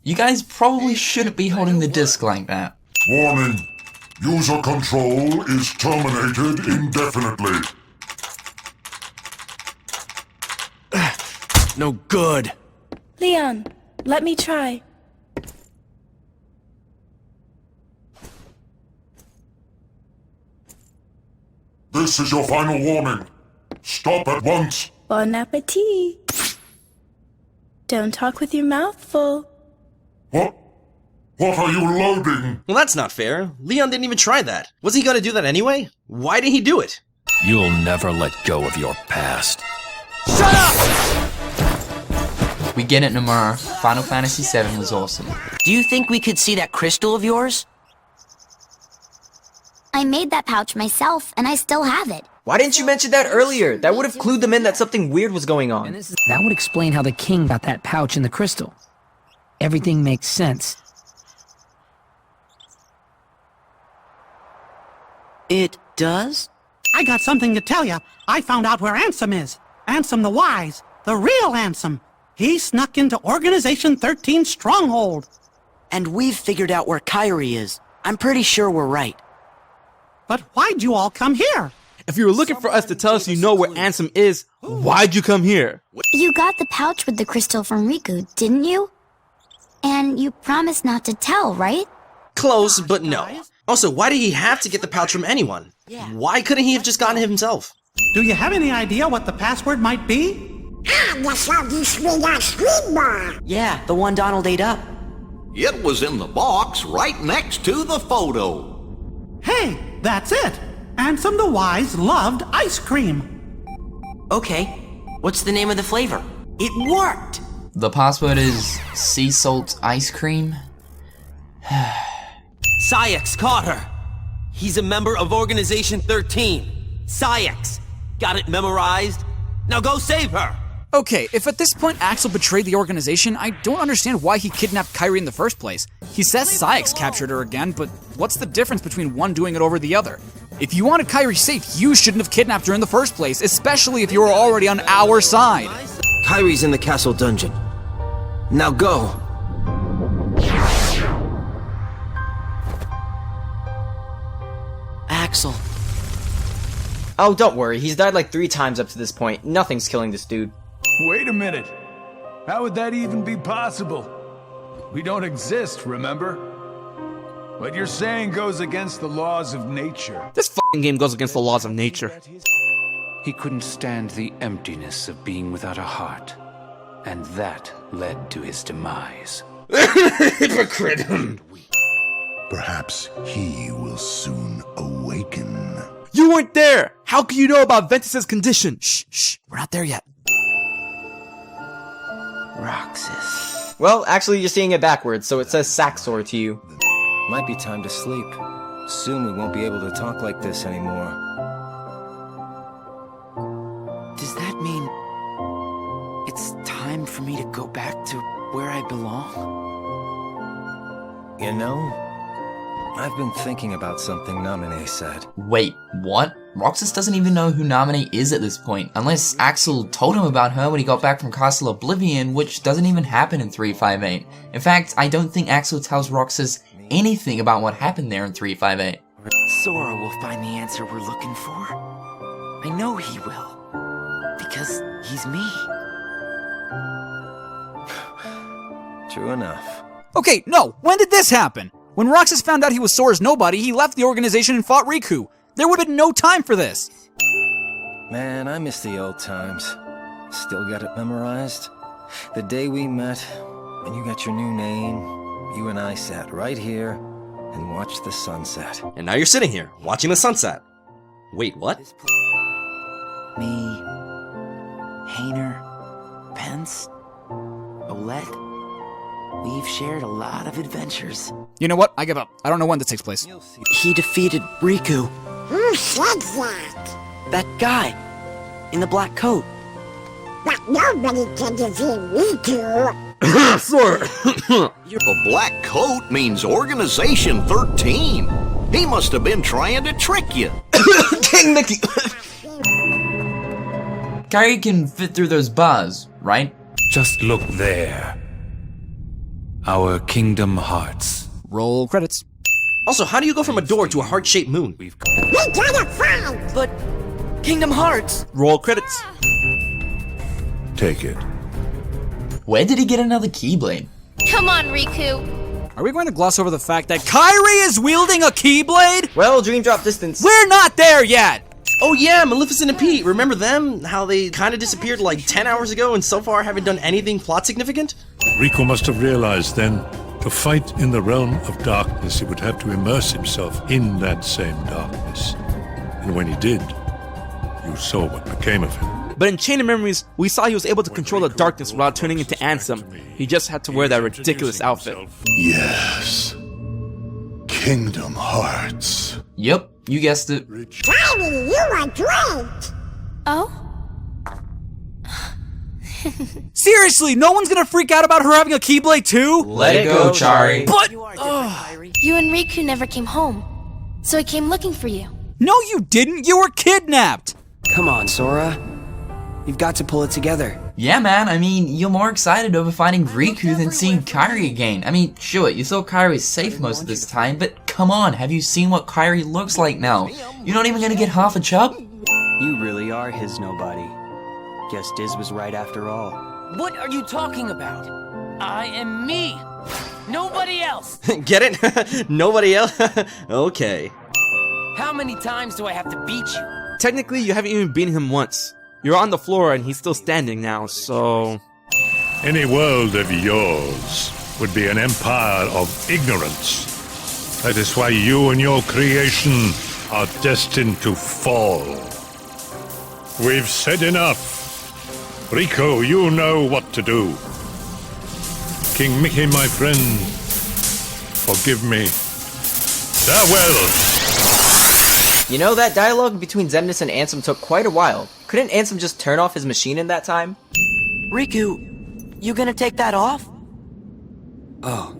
You guys probably shouldn't be holding the disc like that. Warning. User control is terminated indefinitely. No good. Leon, let me try. This is your final warning. Stop at once. Bon appetit. Don't talk with your mouth full. What? What are you loading? Well, that's not fair. Leon didn't even try that. Was he gonna do that anyway? Why didn't he do it? You'll never let go of your past. Shut up! We get it, Namara. Final Fantasy VII was awesome. Do you think we could see that crystal of yours? I made that pouch myself, and I still have it. Why didn't you mention that earlier? That would have clued them in that something weird was going on. That would explain how the king got that pouch in the crystal. Everything makes sense. It does? I got something to tell you. I found out where Ansem is. Ansem the Wise. The real Ansem. He snuck into Organization 13's stronghold. And we've figured out where Kairi is. I'm pretty sure we're right. But why'd you all come here? If you were looking for us to tell us you know where Ansem is, why'd you come here? You got the pouch with the crystal from Riku, didn't you? And you promised not to tell, right? Close, but no. Also, why did he have to get the pouch from anyone? Why couldn't he have just gotten it himself? Do you have any idea what the password might be? Yeah, the one Donald ate up. It was in the box right next to the photo. Hey, that's it. Ansem the Wise loved ice cream. Okay, what's the name of the flavor? It worked! The password is sea salt ice cream. Saïx caught her. He's a member of Organization 13. Saïx. Got it memorized? Now go save her! Okay, if at this point Axel betrayed the organization, I don't understand why he kidnapped Kairi in the first place. He says Saïx captured her again, but what's the difference between one doing it over the other? If you wanted Kairi safe, you shouldn't have kidnapped her in the first place, especially if you were already on our side. Kairi's in the castle dungeon. Now go! Axel. Oh, don't worry. He's died like 3 times up to this point. Nothing's killing this dude. Wait a minute. How would that even be possible? We don't exist, remember? What you're saying goes against the laws of nature. This f***ing game goes against the laws of nature. He couldn't stand the emptiness of being without a heart, and that led to his demise. Hypocrite! Perhaps he will soon awaken. You weren't there! How can you know about Ventus's condition? Shh, we're not there yet. Roxas. Well, actually, you're seeing it backwards, so it says Saxor to you. Might be time to sleep. Soon we won't be able to talk like this anymore. Does that mean it's time for me to go back to where I belong? You know, I've been thinking about something Namine said. Wait, what? Roxas doesn't even know who Namine is at this point, unless Axel told him about her when he got back from Castle Oblivion, which doesn't even happen in 358. In fact, I don't think Axel tells Roxas anything about what happened there in 358. Sora will find the answer we're looking for. I know he will. The Because he's me. True enough. Okay, no, when did this happen? When Roxas found out he was Sora's nobody, he left the organization and fought Riku. There would have been no time for this. Man, I miss the old times. Still got it memorized. The day we met, when you got your new name, you and I sat right here and watched the sunset. And now you're sitting here, watching the sunset. Wait, what? Me, Hayner, Pence, Olette. We've shared a lot of adventures. You know what? I give up. I don't know when this takes place. He defeated Riku. Who said that? That guy in the black coat. But nobody can defeat Riku. Sora! A black coat means Organization 13. He must have been trying to trick you. King Mickey! Kairi can fit through those bars, right? Just look there. Our Kingdom Hearts. Roll credits. Also, how do you go from a door to a heart-shaped moon? We gotta find! But Kingdom Hearts. Roll credits. Take it. Where did he get another Keyblade? Come on, Riku. Are we going to gloss over the fact that Kairi is wielding a Keyblade? Well, dream drop distance. We're not there yet! Oh yeah, Maleficent and Pete. Remember them? How they kind of disappeared like 10 hours ago and so far haven't done anything plot significant? Riku must have realized then, to fight in the realm of darkness, he would have to immerse himself in that same darkness. And when he did, you saw what became of him. But in Chain of Memories, we saw he was able to control the darkness without turning into Ansem. He just had to wear that ridiculous outfit. Yes. Kingdom Hearts. Yep, you guessed it. Kairi, you are great! Oh? Seriously, no one's gonna freak out about her having a Keyblade too? Let it go, Chari. But, You and Riku never came home, so I came looking for you. no you didn't, you were kidnapped! Come on, Sora. You've got to pull it together. Yeah, man, I mean, you're more excited over finding Riku than seeing Kairi again. I mean, sure, you thought Kairi was safe most of this time, but come on, have you seen what Kairi looks like now? You're not even gonna get half a chub? You really are his nobody. Guess Diz was right after all. What are you talking about? I am me. Nobody else. Get it? Nobody else? Okay. How many times do I have to beat you? Technically, you haven't even beaten him once. You're on the floor and he's still standing now, so... Any world of yours would be an empire of ignorance. That is why you and your creation are destined to fall. We've said enough. Riku, you know what to do. King Mickey, my friend, forgive me. Farewell! You know, that dialogue between Xemnas and Ansem took quite a while. Couldn't Ansem just turn off his machine in that time? Riku, you gonna take that off? Oh.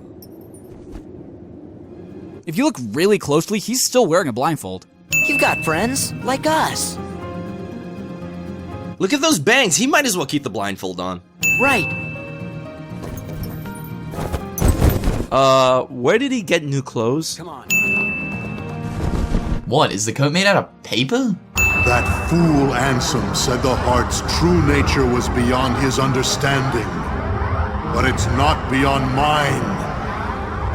If you look really closely, he's still wearing a blindfold. You've got friends like us. Look at those bangs, he might as well keep the blindfold on. Right. Where did he get new clothes? Come on. What, is the coat made out of paper? That fool Ansem said the heart's true nature was beyond his understanding. But it's not beyond mine.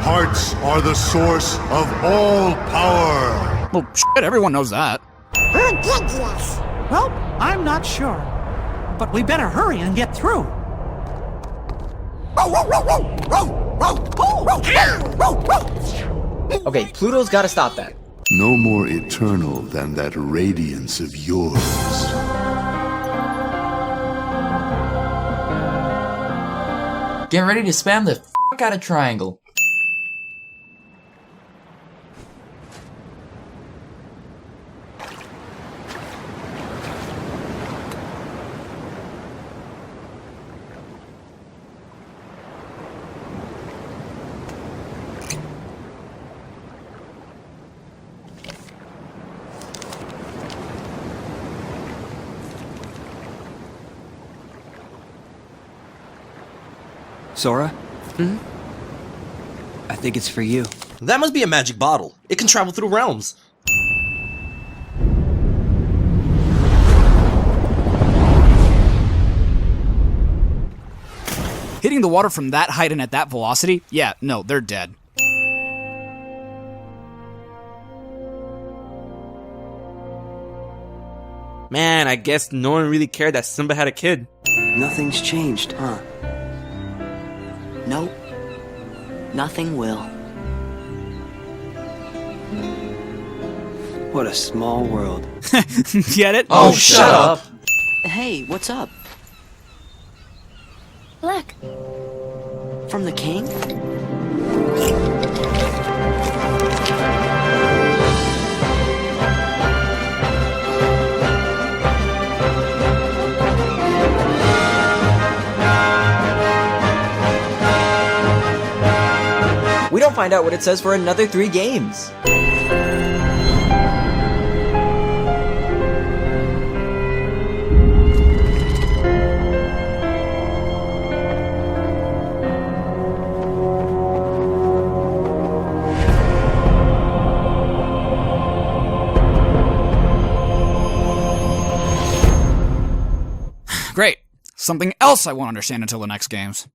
Hearts are the source of all power. Well, shit, everyone knows that. Who did this? Well, I'm not sure. But we better hurry and get through. Okay, Pluto's gotta stop that. No more eternal than that radiance of yours. Get ready to spam the f*** out of triangle. Sora? I think it's for you. That must be a magic bottle. It can travel through realms. Hitting the water from that height and at that velocity, yeah, no, they're dead. Man, I guess no one really cared that Simba had a kid. Nothing's changed, huh? Nope. Nothing will. What a small world. Get it? Oh, shut up! Hey, what's up? Look. From the king? We don't find out what it says for another 3 games. Great. Something else I won't understand until the next games.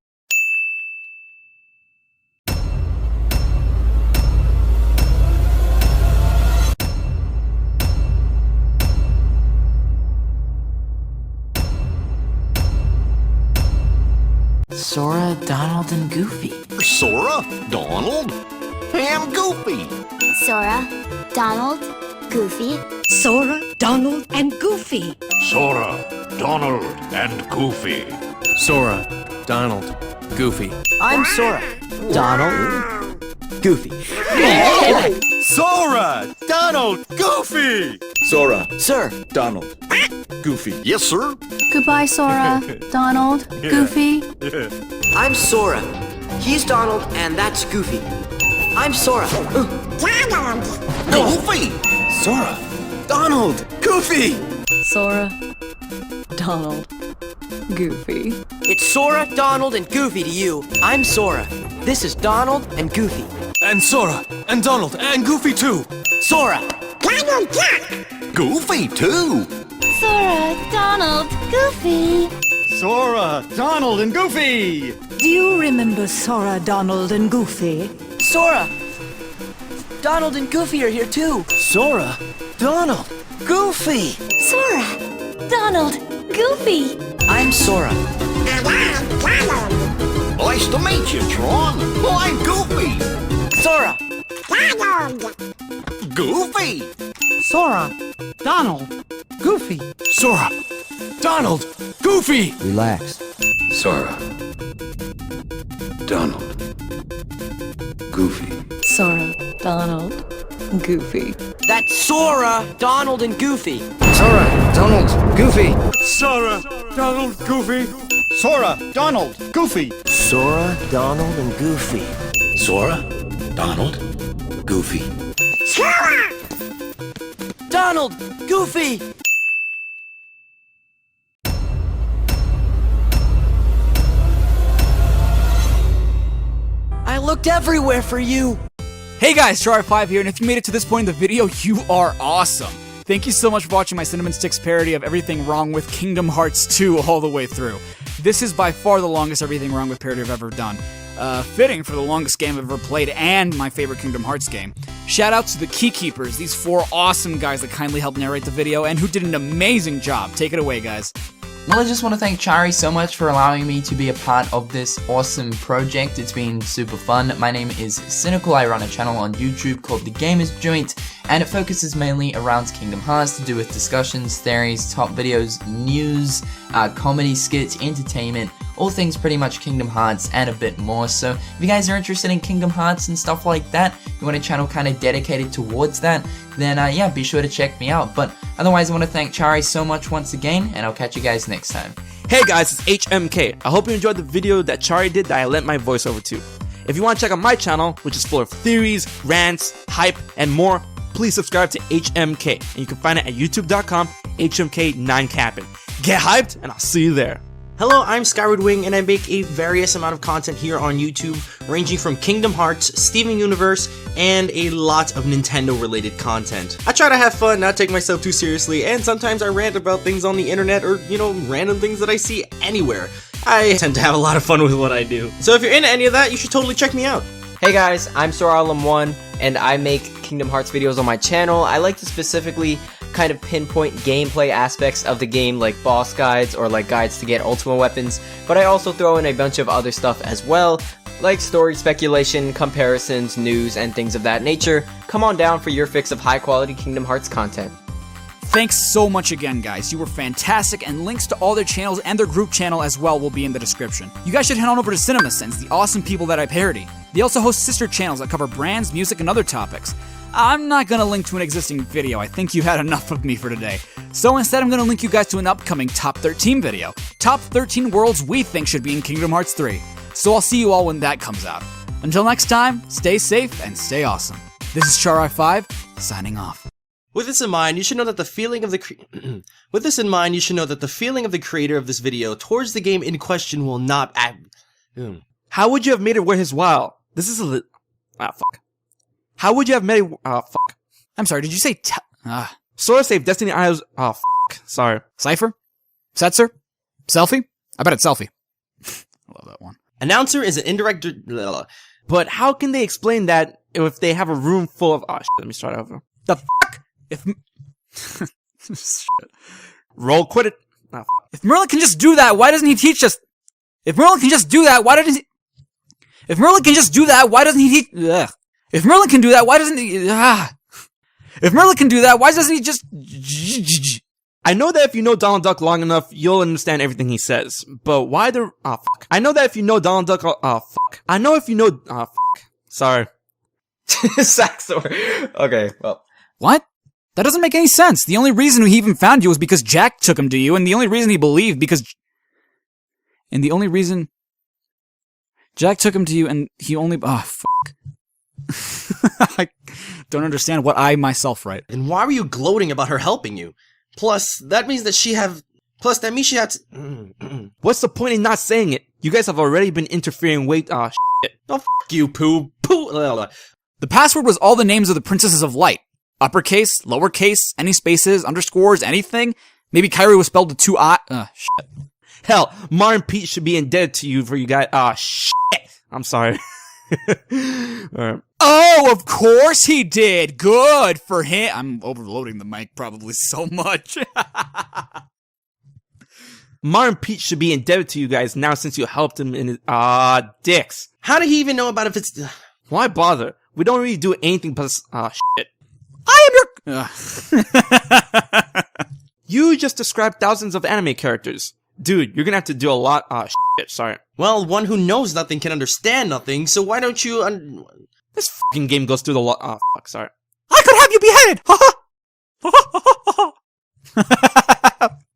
Sora, Donald, and Goofy. Sora, Donald, and Goofy. Sora, Donald, Goofy. Sora, Donald, and Goofy. Sora, Donald, and Goofy. Sora, Donald, Goofy. I'm Sora, Donald, Goofy. Sora, Donald, Goofy. Sora, Sir, Donald, Goofy. Yes, sir. Goodbye, Sora, Donald, Goofy. I'm Sora. He's Donald, and that's Goofy. I'm Sora. Donald. Goofy. Sora, Donald, Goofy. Sora, Donald, Goofy. It's Sora, Donald, and Goofy to you. I'm Sora. This is Donald and Goofy. And Sora, and Donald, and Goofy too. Sora. Donald Duck. Goofy, too. Sora, Donald, Goofy. Sora, Donald, and Goofy. Do you remember Sora, Donald, and Goofy? Sora. Donald and Goofy are here too. Sora, Donald, Goofy. Sora, Donald, Goofy. I'm Sora. And I'm Donald. Nice to meet you, Tron. I'm Goofy. Sora. Donald. Goofy. Sora, Donald, Goofy. Sora, Donald, Goofy. Relax. Sora, Donald, Goofy. Sora, Donald, Goofy. That's Sora, Donald, and Goofy. Sora, Donald, Goofy. Sora, Donald, Goofy. Sora, Donald, Goofy. Sora, Donald, and Goofy. Sora, Donald, Goofy. Sora. Donald, Goofy. I looked everywhere for you. Hey guys, Char5 here, and if you made it to this point in the video, you are awesome. Thank you so much for watching my Cinnamon Sticks parody of Everything Wrong with Kingdom Hearts 2 all the way through. This is by far the longest Everything Wrong with parody I've ever done. Fitting for the longest game I've ever played and my favorite Kingdom Hearts game. Shout out to the Keykeepers, these 4 awesome guys that kindly helped narrate the video and who did an amazing job. Take it away, guys. Well, I just want to thank Chari so much for allowing me to be a part of this awesome project. It's been super fun. My name is Cynical. I run a channel on YouTube called TheGamersJoint, and it focuses mainly around Kingdom Hearts to do with discussions, theories, top videos, news, comedy, skits, entertainment, all things pretty much Kingdom Hearts and a bit more. So if you guys are interested in Kingdom Hearts and stuff like that, you want a channel kind of dedicated towards that, then yeah, be sure to check me out. But otherwise, I want to thank Chari so much once again, and I'll catch you guys next time. Hey guys, it's HMK. I hope you enjoyed the video that Chari did that I lent my voice over to. If you want to check out my channel, which is full of theories, rants, hype, and more, please subscribe to HMK, and you can find it at youtube.com, HMK9Cappin. Get hyped, and I'll see you there. Hello, I'm Skyward Wing, and I make a various amount of content here on YouTube, ranging from Kingdom Hearts, Steven Universe, and a lot of Nintendo-related content. I try to have fun, not take myself too seriously, and sometimes I rant about things on the internet or, random things that I see anywhere. I tend to have a lot of fun with what I do. So if you're into any of that, you should totally check me out. Hey guys, I'm Sora1, and I make Kingdom Hearts videos on my channel. I like to specifically kind of pinpoint gameplay aspects of the game, like boss guides or like guides to get ultimate weapons, but I also throw in a bunch of other stuff as well, like story speculation, comparisons, news, and things of that nature. Come on down for your fix of high quality Kingdom Hearts content. Thanks so much again, guys. You were fantastic, and links to all their channels and their group channel as well will be in the description. You guys should head on over to CINEMASINS, the awesome people that I parody. They also host sister channels that cover brands, music, and other topics. I'm not gonna link to an existing video. I think you had enough of me for today. So instead, I'm gonna link you guys to an upcoming Top 13 video. Top 13 worlds we think should be in Kingdom Hearts 3. So I'll see you all when that comes out. Until next time, stay safe and stay awesome. This is Char5, signing off. With this in mind, you should know that the feeling of the creator of this video towards the game in question will not How would you have made it worth his while? This is a fuck. How would you have made it fuck? I'm sorry, did you say Sora saved Destiny Isles. Fuck. Sorry. Cypher? Setzer? Selfie? I bet it's Selfie. I love that one. Announcer is an indirect But how can they explain that if they have a room full of let me start over. The fuck? If Roll quit it. If Merlin can just do that, why doesn't he teach us? If Merlin can just do that, why doesn't he? If Merlin can just do that, why doesn't he teach? If Merlin can do that, why doesn't he? If Merlin can do that, why doesn't he just? I know that if you know Donald Duck long enough, you'll understand everything he says. But why the fuck? I know that if you know Donald Duck, fuck. I know if you know fuck. Sorry. Saxor. Okay, well. What? That doesn't make any sense. The only reason he even found you was because Jack took him to you, and the only reason he believed because... And the only reason... Jack took him to you, and he only... fuck. I don't understand what I myself write. And why were you gloating about her helping you? Plus, that means that she had to... What's the point in not saying it? You guys have already been interfering way... shit. Oh, f*** you, Pooh. Pooh. The password was all the names of the Princesses of Light. Uppercase, lowercase, any spaces, underscores, anything. Maybe Kairi was spelled with 2 I. Shit. Hell, Mar and Pete should be indebted to you for you guys. Shit. I'm sorry. Right. Oh, of course he did. Good for him. I'm overloading the mic probably so much. Mar and Pete should be indebted to you guys now since you helped him in his, dicks. How did he even know about if it's... Why bother? We don't really do anything but, shit. I am your... You just described thousands of anime characters. Dude, you're gonna have to do a lot, shit, sorry. Well, one who knows nothing can understand nothing, so why don't you This fucking game goes through the fuck, sorry. I could have you beheaded!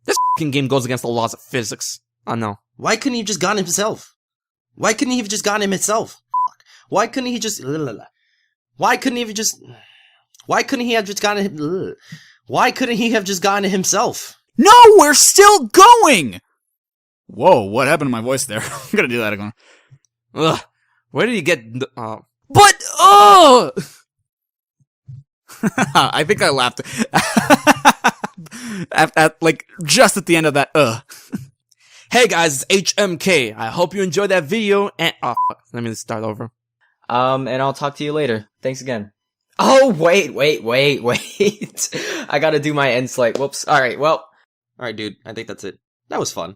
This fucking game goes against the laws of physics. I know. Why couldn't he have just gotten himself? Why couldn't he have just gotten him himself? Why couldn't he just... Why couldn't he have just... Why couldn't he have just gotten him... Why couldn't he have just gotten it himself? No, we're still going! Whoa, what happened to my voice there? I'm gonna do that again. Ugh. Where did you get... But, I think I laughed. Like, just at the end of that, Hey guys, it's HMK. I hope you enjoyed that video, and... fuck. Let me start over. And I'll talk to you later. Thanks again. Oh, wait. I gotta do my end slate. Whoops. Alright, well. Alright, dude. I think that's it. That was fun.